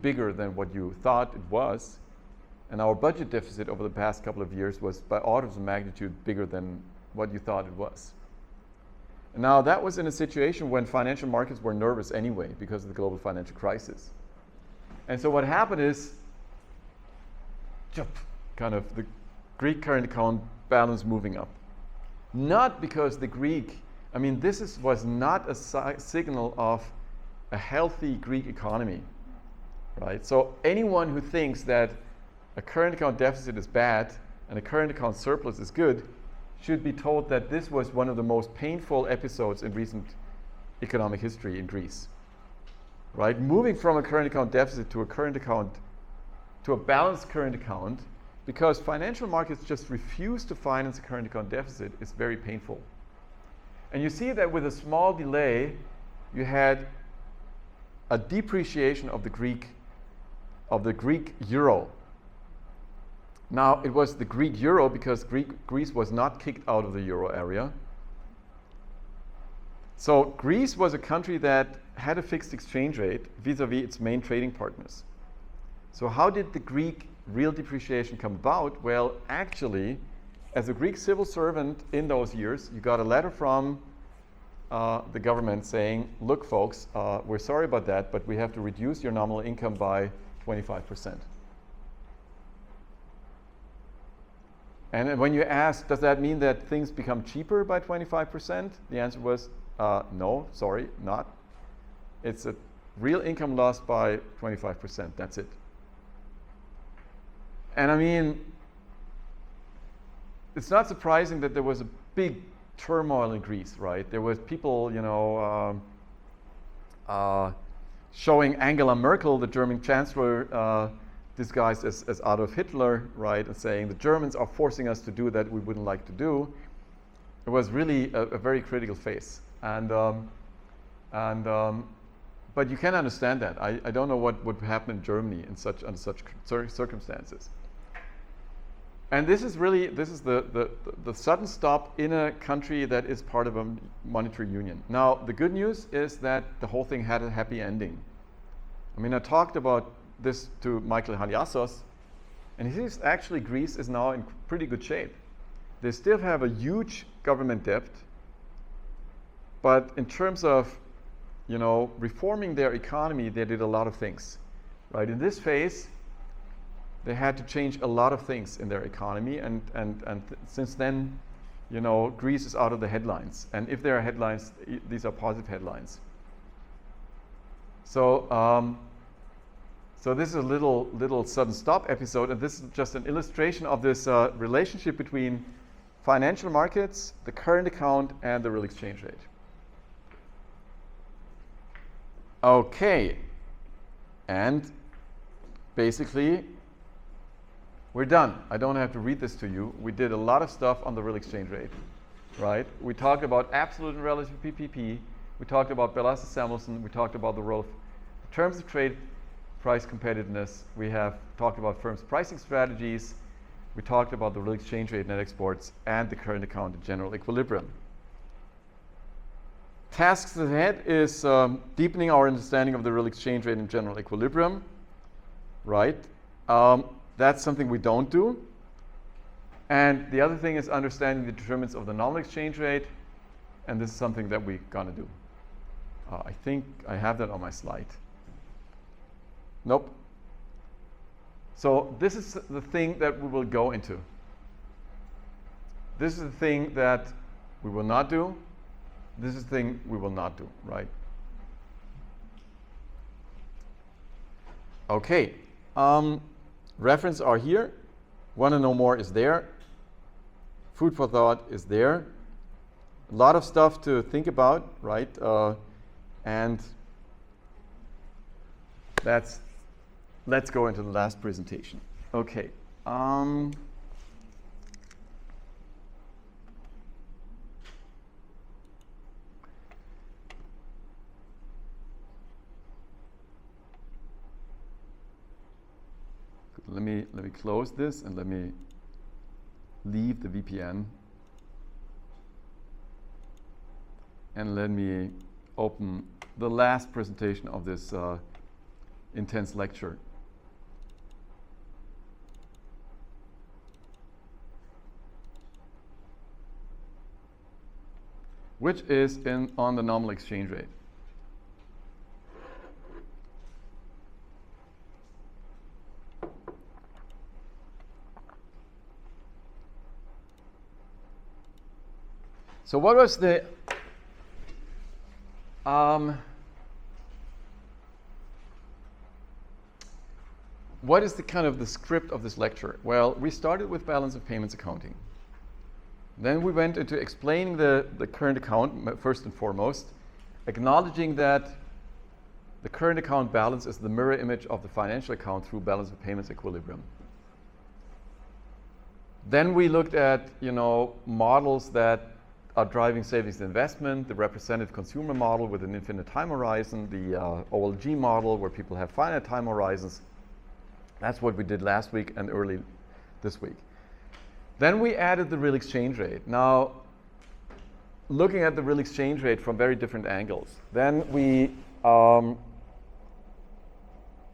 bigger than what you thought it was. And our budget deficit over the past couple of years was by orders of magnitude bigger than what you thought it was. And now that was in a situation when financial markets were nervous anyway because of the global financial crisis. And so what happened is, kind of the Greek current account balance moving up. Not because the Greek, I mean, this was not a signal of a healthy Greek economy, right? So anyone who thinks that a current account deficit is bad and a current account surplus is good should be told that this was one of the most painful episodes in recent economic history in Greece, right? Moving from a current account deficit to a current account, to a balanced current account, because financial markets just refuse to finance a current account deficit is very painful. And you see that with a small delay, you had a depreciation of the Greek euro. Now, it was the Greek euro because Greece was not kicked out of the euro area. So Greece was a country that had a fixed exchange rate vis-a-vis its main trading partners. So how did the Greek real depreciation come about? Well, actually, as a Greek civil servant in those years, you got a letter from the government saying, look, folks, we're sorry about that, but we have to reduce your nominal income by 25%. And when you ask, does that mean that things become cheaper by 25%? The answer was, no, sorry, not. It's a real income loss by 25%, that's it. And I mean, it's not surprising that there was a big turmoil in Greece, right? There was people, showing Angela Merkel, the German chancellor, disguised as Adolf Hitler, right, and saying the Germans are forcing us to do that we wouldn't like to do. It was really a very critical phase, but you can understand that. I don't know what would happen in Germany under such circumstances. And this is the sudden stop in a country that is part of a monetary union. Now, the good news is that the whole thing had a happy ending. I mean, I talked about this to Michael Haliassos, and he says actually Greece is now in pretty good shape. They still have a huge government debt, but in terms of reforming their economy, they did a lot of things. Right? In this phase, they had to change a lot of things in their economy, and since then, Greece is out of the headlines. And if there are headlines, these are positive headlines. So this is a little sudden stop episode, and this is just an illustration of this relationship between financial markets, the current account, and the real exchange rate. Okay, and basically, we're done. I don't have to read this to you. We did a lot of stuff on the real exchange rate, right? We talked about absolute and relative PPP. We talked about Bellasser-Samuelson. We talked about the role of terms of trade, price competitiveness. We have talked about firms' pricing strategies. We talked about the real exchange rate, net exports, and the current account in general equilibrium. Tasks ahead is deepening our understanding of the real exchange rate in general equilibrium, right? That's something we don't do. And the other thing is understanding the determinants of the nominal exchange rate, and this is something that we're gonna do. I think I have that on my slide. Nope. So this is the thing that we will go into. This is the thing that we will not do. This is the thing we will not do, right? Okay. References are here. Want to know more is there. Food for thought is there. A lot of stuff to think about, right? And let's go into the last presentation. Okay. Let me close this and let me leave the VPN and let me open the last presentation of this intense lecture. Which is on the nominal exchange rate. So what was the what is the kind of the script of this lecture? Well, we started with balance of payments accounting. Then we went into explaining the current account first and foremost, acknowledging that the current account balance is the mirror image of the financial account through balance of payments equilibrium. Then we looked at models that are driving savings and investment, the representative consumer model with an infinite time horizon, the OLG model where people have finite time horizons. That's what we did last week and early this week. Then we added the real exchange rate. Now, looking at the real exchange rate from very different angles. Then we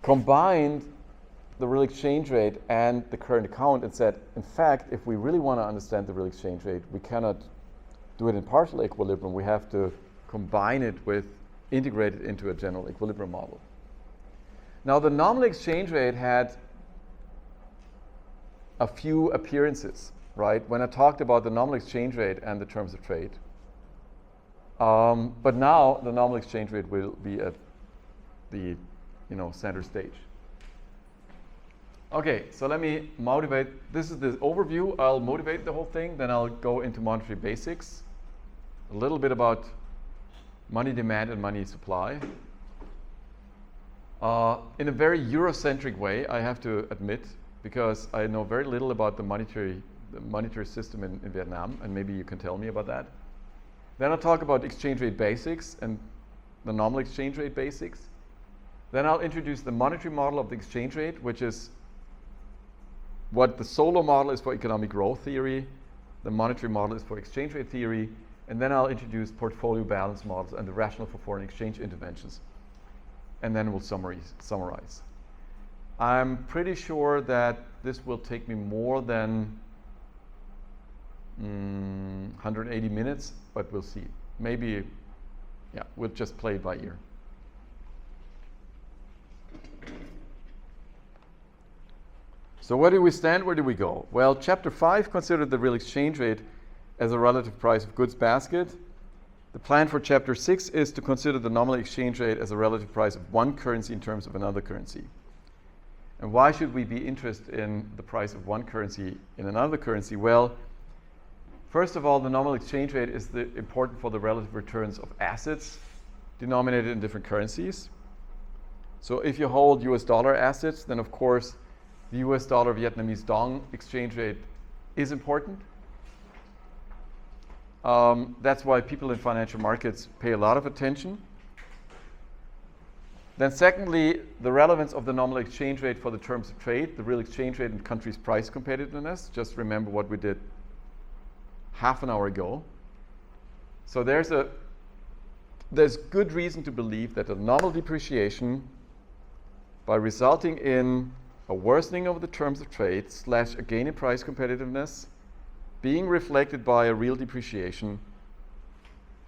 combined the real exchange rate and the current account and said, in fact, if we really want to understand the real exchange rate, we cannot do it in partial equilibrium. We have to combine it with, integrate it into a general equilibrium model. Now, the nominal exchange rate had a few appearances, right? When I talked about the nominal exchange rate and the terms of trade. But now the nominal exchange rate will be at the center stage. Okay, so let me motivate. This is the overview. I'll motivate the whole thing, then I'll go into monetary basics, a little bit about money demand and money supply. In a very Eurocentric way, I have to admit, because I know very little about the monetary system in Vietnam, and maybe you can tell me about that. Then I'll talk about exchange rate basics and the nominal exchange rate basics. Then I'll introduce the monetary model of the exchange rate, which is what the Solow model is for economic growth theory, the monetary model is for exchange rate theory, and then I'll introduce portfolio balance models and the rationale for foreign exchange interventions. And then we'll summarize. I'm pretty sure that this will take me more than 180 minutes, but we'll see. Maybe, we'll just play it by ear. So where do we stand? Where do we go? Well, Chapter 5 considered the real exchange rate as a relative price of goods basket. The plan for Chapter 6 is to consider the nominal exchange rate as a relative price of one currency in terms of another currency. And why should we be interested in the price of one currency in another currency? Well, first of all, the nominal exchange rate is important for the relative returns of assets denominated in different currencies. So if you hold US dollar assets, then of course the US dollar Vietnamese dong exchange rate is important. That's why people in financial markets pay a lot of attention. Then secondly, the relevance of the nominal exchange rate for the terms of trade, the real exchange rate and country's price competitiveness. Just remember what we did half an hour ago. So there's good reason to believe that a nominal depreciation, by resulting in a worsening of the terms of trade / a gain in price competitiveness, being reflected by a real depreciation,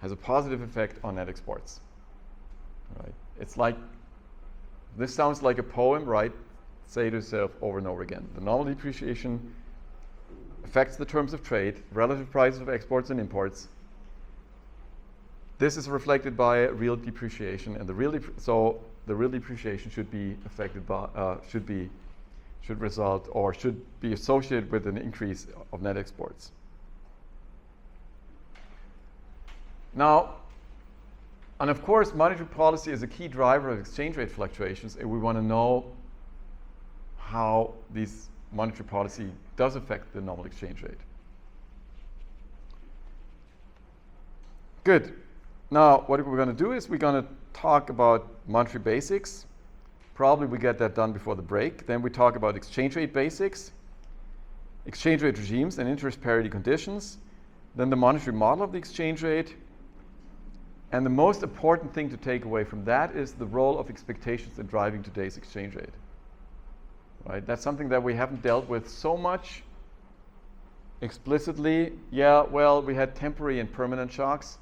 has a positive effect on net exports. Right? It's like, this sounds like a poem, right? Say to yourself over and over again. The nominal depreciation affects the terms of trade, relative prices of exports and imports. This is reflected by a real depreciation, and the real depreciation should be affected by should result or should be associated with an increase of net exports. Now, and of course, monetary policy is a key driver of exchange rate fluctuations, and we want to know how this monetary policy does affect the nominal exchange rate. Good. Now, what we're going to do is we're going to talk about monetary basics. Probably we get that done before the break. Then we talk about exchange rate basics, exchange rate regimes and interest parity conditions, then the monetary model of the exchange rate, And the most important thing to take away from that is the role of expectations in driving today's exchange rate. Right? That's something that we haven't dealt with so much explicitly. Yeah, well, we had temporary and permanent shocks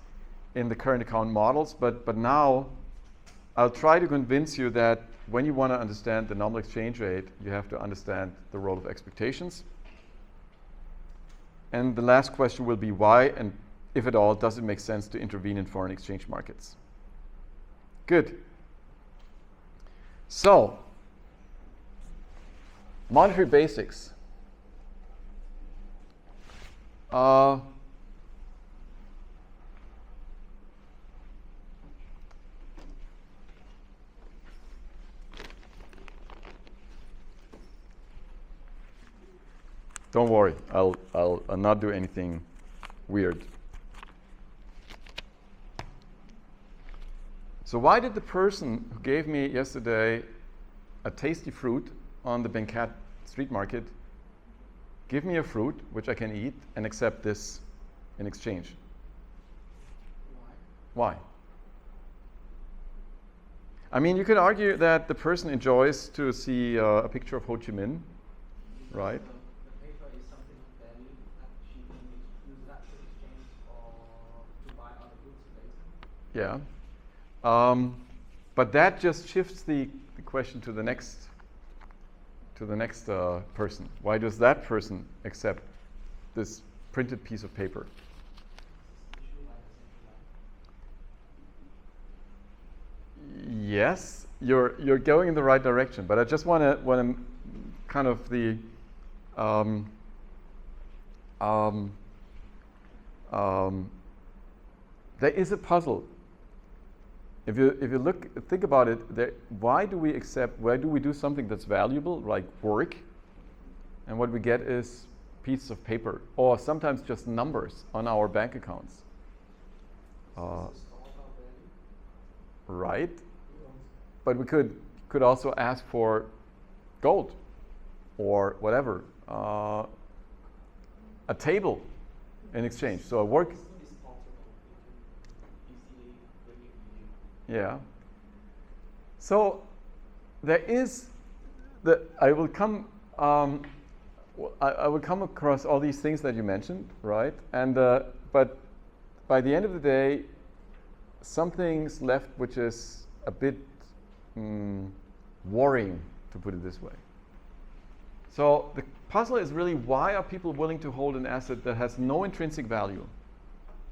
in the current account models, but now I'll try to convince you that when you want to understand the nominal exchange rate, you have to understand the role of expectations. And the last question will be why, and if at all, does it make sense to intervene in foreign exchange markets? Good. So, monetary basics. Don't worry, I'll not do anything weird. So why did the person who gave me yesterday a tasty fruit on the Benkat street market give me a fruit which I can eat and accept this in exchange? Why? I mean, you could argue that the person enjoys to see a picture of Ho Chi Minh, right? The paper is something of value that she can use that to exchange or to buy other goods later. Yeah. But that just shifts the question to the next person. Why does that person accept this printed piece of paper? Yes, you're going in the right direction, but I just want to kind of there is a puzzle. If you think about it, why do we do something that's valuable, like work, and what we get is pieces of paper, or sometimes just numbers on our bank accounts? Right, but we could also ask for gold, or whatever, a table in exchange. So a work. Yeah. So there is I will come across all these things that you mentioned, right? And but by the end of the day, something's left which is a bit worrying, to put it this way. So the puzzle is really, why are people willing to hold an asset that has no intrinsic value?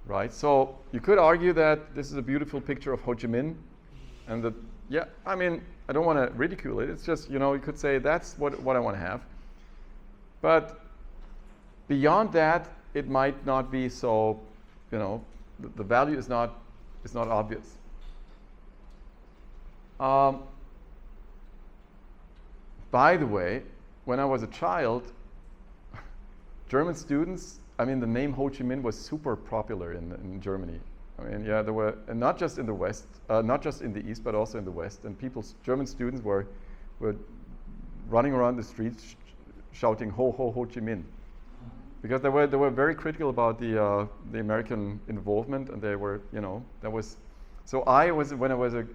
Right, so you could argue that this is a beautiful picture of Ho Chi Minh, and that, yeah, I mean, I don't want to ridicule it. It's just, you could say that's what I want to have. But beyond that, it might not be so, the value is not obvious. By the way, when I was a child, German students, the name Ho Chi Minh was super popular in Germany. Yeah, there were, and not just in the West, not just in the East, but also in the West. And German students were running around the streets shouting "Ho Ho Ho Chi Minh," because they were very critical about the American involvement, and they were, that was. So when I was a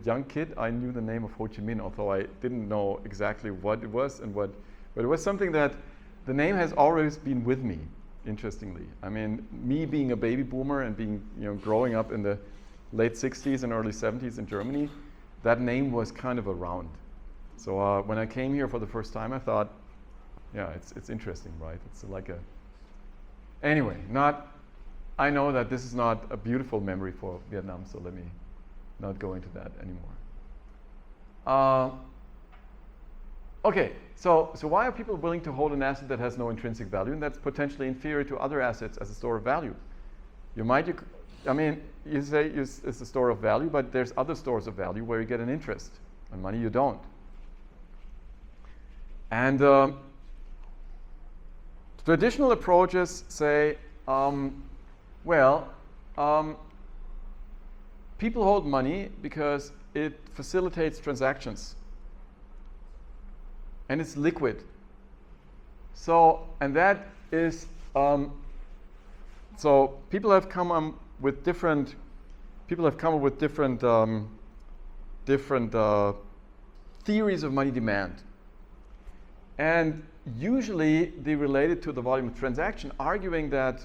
young kid, I knew the name of Ho Chi Minh, although I didn't know exactly what it was but it was something that the name has always been with me. Interestingly, me being a baby boomer and being, growing up in the late 60s and early 70s in Germany, that name was kind of around. So when I came here for the first time, I thought, yeah, it's interesting, right? It's like anyway, I know that this is not a beautiful memory for Vietnam, so let me not go into that anymore. Okay, so why are people willing to hold an asset that has no intrinsic value and that's potentially inferior to other assets as a store of value? You say it's a store of value, but there's other stores of value where you get an interest. On money you don't. And traditional approaches say, people hold money because it facilitates transactions. And it's liquid. So, and that is, so people have come with different people have come up with different theories of money demand. And usually they relate it to the volume of transaction, arguing that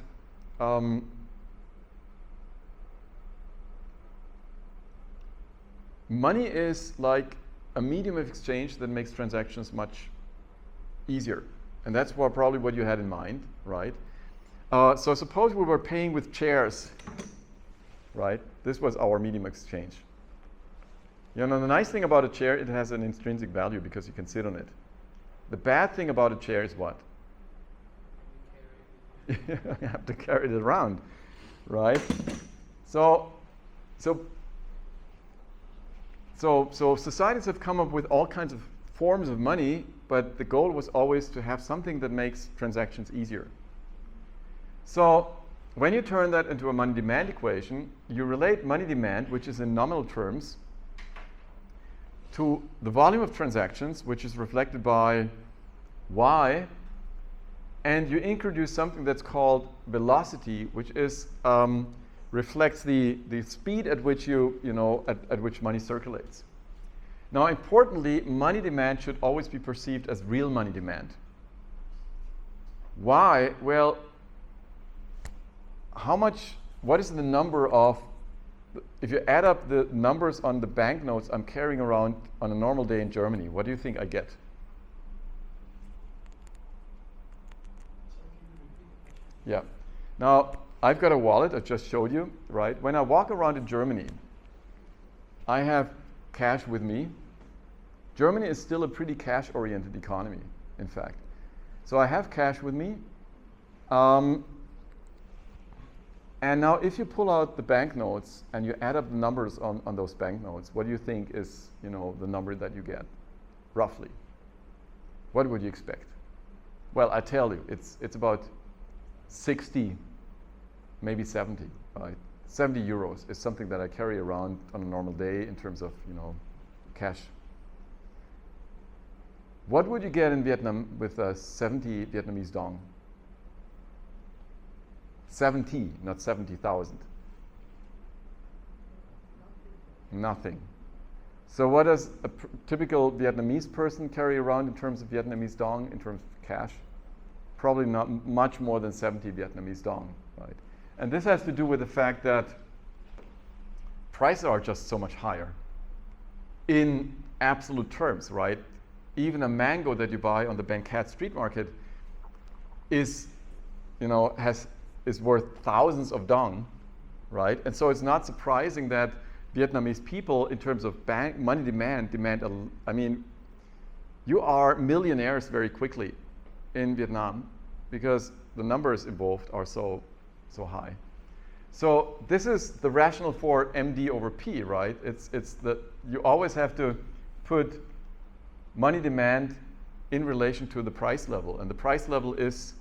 money is like a medium of exchange that makes transactions much easier. And that's probably what you had in mind, right? So suppose we were paying with chairs, right? This was our medium of exchange. You know, the nice thing about a chair, it has an intrinsic value because you can sit on it. The bad thing about a chair is what? You have to carry it around, right? So societies have come up with all kinds of forms of money, but the goal was always to have something that makes transactions easier. So when you turn that into a money demand equation, you relate money demand, which is in nominal terms, to the volume of transactions, which is reflected by y, and you introduce something that's called velocity, which is reflects the speed at which at which money circulates. Now, importantly, money demand should always be perceived as real money demand. Why? Well, what is the number of, if you add up the numbers on the banknotes I'm carrying around on a normal day in Germany, what do you think I get? Yeah. Now, I've got a wallet, I just showed you, right? When I walk around in Germany, I have cash with me. Germany is still a pretty cash-oriented economy, in fact. So I have cash with me. And now if you pull out the banknotes and you add up the numbers on those banknotes, what do you think is, the number that you get, roughly? What would you expect? Well, I tell you, it's about 60, maybe 70, right? 70 euros is something that I carry around on a normal day in terms of, cash. What would you get in Vietnam with 70 Vietnamese dong? 70, not 70,000. Nothing. So what does a typical Vietnamese person carry around in terms of Vietnamese dong, in terms of cash? Probably not much more than 70 Vietnamese dong, right? And this has to do with the fact that prices are just so much higher in absolute terms, right? Even a mango that you buy on the Bang Cat street market is worth thousands of dong, right? And so it's not surprising that Vietnamese people, in terms of money demand, you are millionaires very quickly in Vietnam because the numbers involved are so high. So this is the rationale for MD over P, right? It's that you always have to put money demand in relation to the price level, and the price level is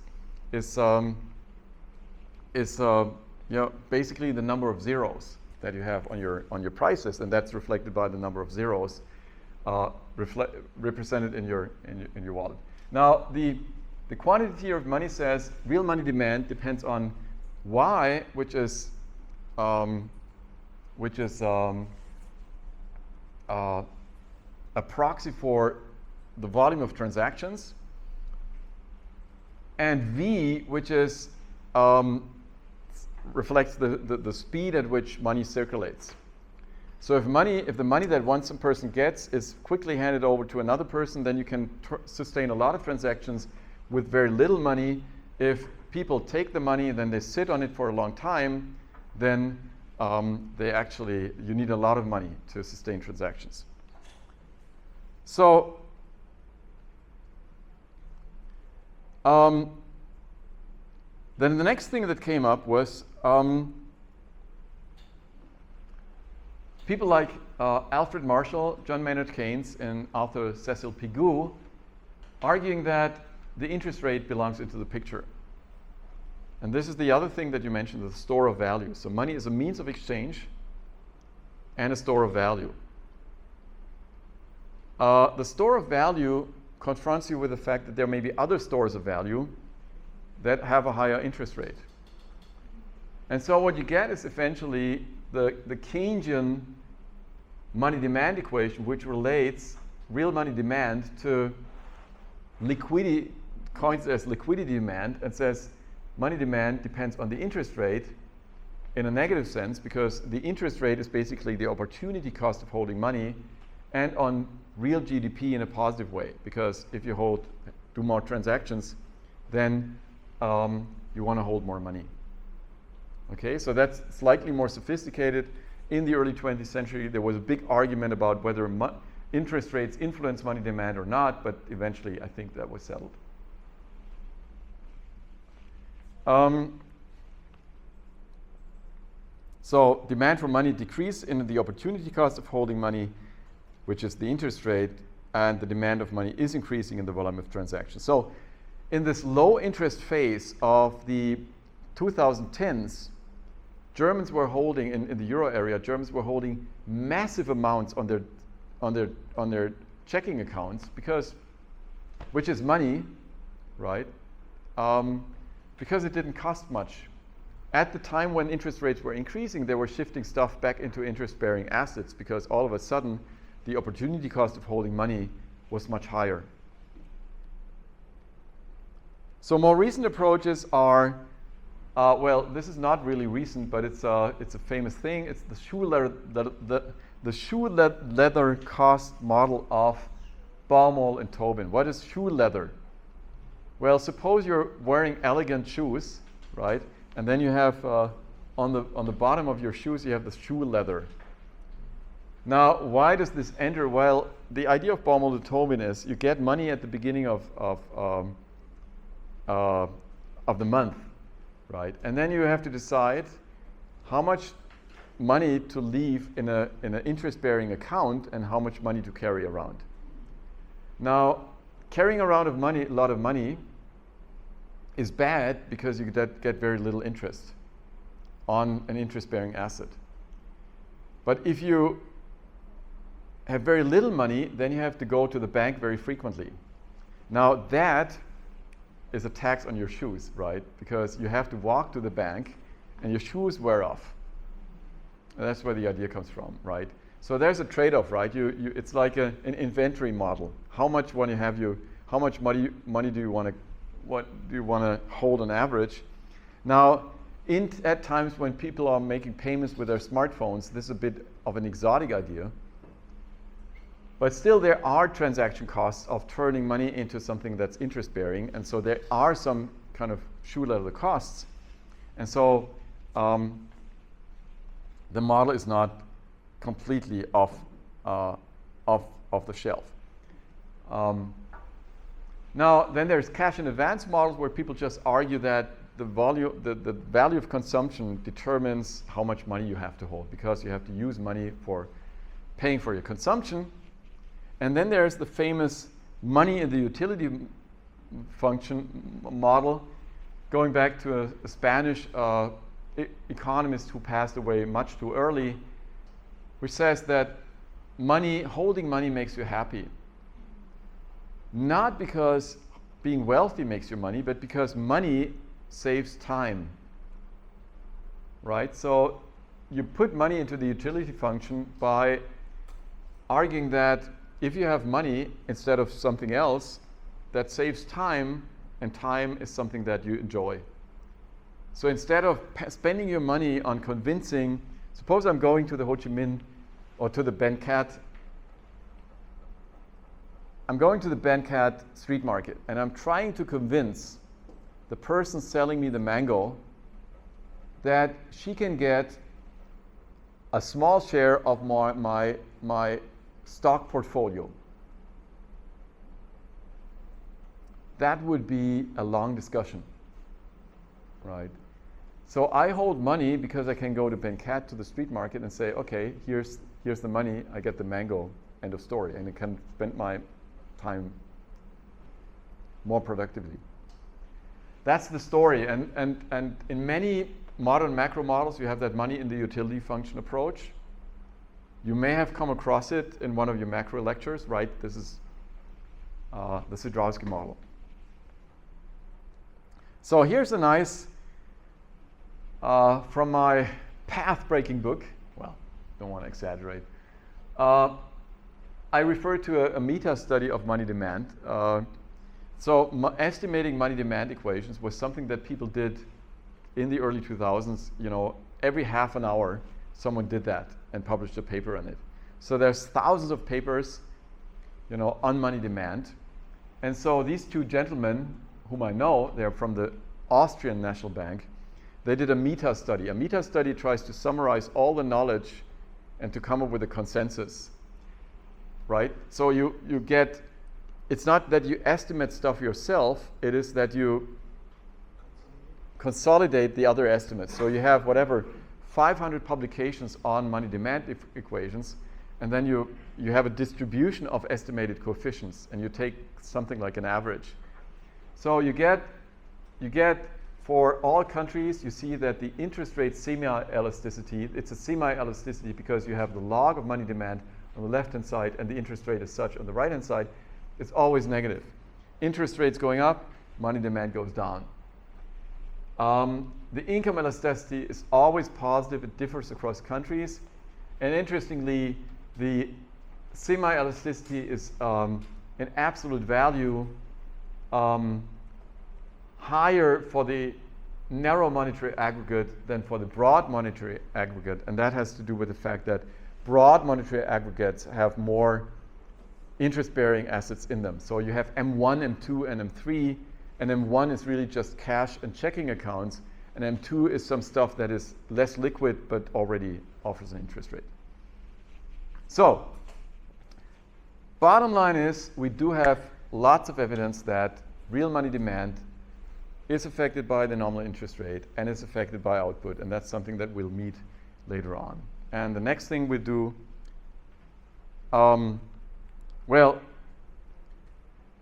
basically the number of zeros that you have on your prices, and that's reflected by the number of zeros represented in your wallet. Now the quantity theory of money says real money demand depends on y, which is a proxy for the volume of transactions, and v, which is reflects the speed at which money circulates. So if the money that one person gets is quickly handed over to another person, then you can sustain a lot of transactions with very little money. If people take the money and then they sit on it for a long time, then you need a lot of money to sustain transactions. So then the next thing that came up was people like Alfred Marshall, John Maynard Keynes, and Arthur Cecil Pigou arguing that the interest rate belongs into the picture. And this is the other thing that you mentioned, the store of value. So money is a means of exchange and a store of value. The store of value confronts you with the fact that there may be other stores of value that have a higher interest rate. And so what you get is eventually the Keynesian money demand equation, which relates real money demand to liquidity, coins as liquidity demand, and says money demand depends on the interest rate in a negative sense, because the interest rate is basically the opportunity cost of holding money, and on real GDP in a positive way, because if you do more transactions, then you want to hold more money. Okay, so that's slightly more sophisticated. In the early 20th century, there was a big argument about whether interest rates influence money demand or not, but eventually I think that was settled. So demand for money decreased in the opportunity cost of holding money, which is the interest rate, and the demand of money is increasing in the volume of transactions. So in this low interest phase of the 2010s, Germans were holding, in the euro area, Germans were holding massive amounts on their checking accounts, which is money, right? Because it didn't cost much. At the time when interest rates were increasing, they were shifting stuff back into interest-bearing assets, because all of a sudden the opportunity cost of holding money was much higher. So more recent approaches are, well, this is not really recent, but it's a famous thing. It's the shoe leather cost model of Baumol and Tobin. What is shoe leather? Well, suppose you're wearing elegant shoes, right? And then you have on the bottom of your shoes you have the shoe leather. Now, why does this enter? Well, the idea of Baumol and Tobin is you get money at the beginning of the month, right? And then you have to decide how much money to leave in an interest-bearing account and how much money to carry around. Now, carrying around a lot of money is bad because you get very little interest on an interest-bearing asset. But if you have very little money, then you have to go to the bank very frequently. Now that is a tax on your shoes, right? Because you have to walk to the bank and your shoes wear off. And that's where the idea comes from, right? So there's a trade-off, right? It's like an inventory model. How much money do you want to hold on average? Now, at times when people are making payments with their smartphones, this is a bit of an exotic idea. But still, there are transaction costs of turning money into something that's interest-bearing, and so there are some kind of shoe leather costs. And so the model is not completely off the shelf. Now, then there's cash in advance models where people just argue that the value of consumption determines how much money you have to hold, because you have to use money for paying for your consumption. And then there's the famous money in the utility function model, going back to a Spanish economist who passed away much too early, which says that holding money makes you happy. Not because being wealthy makes you money, but because money saves time, right? So you put money into the utility function by arguing that if you have money instead of something else, that saves time, and time is something that you enjoy. So instead of spending your money on convincing, suppose I'm going to the Ho Chi Minh or to the Ben Cat. I'm going to the Ben Cat street market and I'm trying to convince the person selling me the mango that she can get a small share of my stock portfolio. That would be a long discussion, right? So I hold money because I can go to Ben Cat to the street market and say, okay, here's the money, I get the mango, end of story, and I can spend my time more productively. That's the story, and in many modern macro models, you have that money in the utility function approach. You may have come across it in one of your macro lectures, right? This is the Sidrowski model. So here's a nice, from my path-breaking book, don't want to exaggerate. I refer to a meta study of money demand. So estimating money demand equations was something that people did in the early 2000s. You know, every half an hour, someone did that and published a paper on it. So there's thousands of papers, you know, on money demand. And so these two gentlemen, whom I know, they're from the Austrian National Bank, they did a meta study. A meta study tries to summarize all the knowledge and to come up with a consensus, right? So you get, it's not that you estimate stuff yourself, it is that you consolidate the other estimates. So you have whatever, 500 publications on money demand equations, and then you have a distribution of estimated coefficients, and you take something like an average. So you get for all countries, you see that the interest rate semi-elasticity, it's a semi-elasticity because you have the log of money demand on the left-hand side and the interest rate as such on the right-hand side. It's always negative. Interest rates going up, money demand goes down. The income elasticity is always positive. It differs across countries. And interestingly, the semi-elasticity is in absolute value higher for the narrow monetary aggregate than for the broad monetary aggregate. And that has to do with the fact that broad monetary aggregates have more interest-bearing assets in them. So you have M1, M2, and M3. And M1 is really just cash and checking accounts. And M2 is some stuff that is less liquid but already offers an interest rate. So, bottom line is we do have lots of evidence that real money demand is affected by the nominal interest rate and is affected by output, and that's something that we'll meet later on. And the next thing we do, the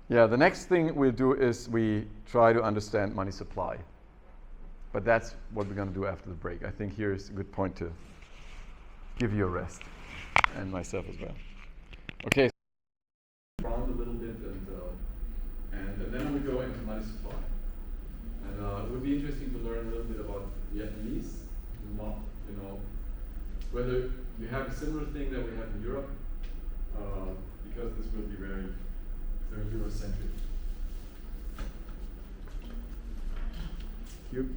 next thing we'll do is we try to understand money supply. But that's what we're going to do after the break. I think here's a good point to give you a rest, and myself as well. Okay. Around a little bit, and then we go into money supply. And it would be interesting to learn a little bit about Vietnamese, you know, whether you have a similar thing that we have in Europe, because this will be very Eurocentric. Thank you.